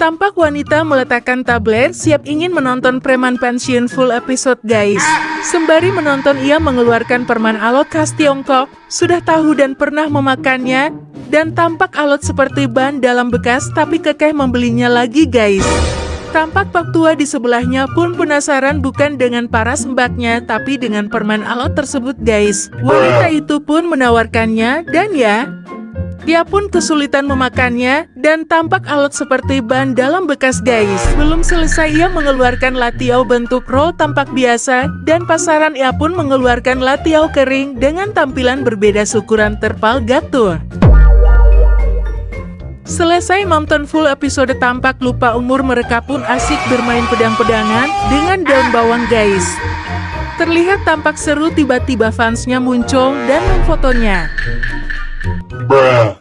Tampak wanita meletakkan tablet siap ingin menonton preman pensiun full episode guys. Sembari menonton ia mengeluarkan permen alot khas Tiongkok, sudah tahu dan pernah memakannya, dan tampak alot seperti ban dalam bekas tapi kekeh membelinya lagi guys. Tampak pak tua di sebelahnya pun penasaran bukan dengan paras mbaknya tapi dengan permen alot tersebut guys. Wanita itu pun menawarkannya dan dia pun kesulitan memakannya, dan tampak alot seperti ban dalam bekas guys. Belum selesai ia mengeluarkan latiau bentuk roll tampak biasa, dan pasaran ia pun mengeluarkan latiau kering dengan tampilan berbeda syukuran terpal gatur. Selesai nonton full episode tampak lupa umur mereka pun asik bermain pedang-pedangan dengan daun bawang guys. Terlihat tampak seru tiba-tiba fansnya muncul dan memfotonya. Bruh.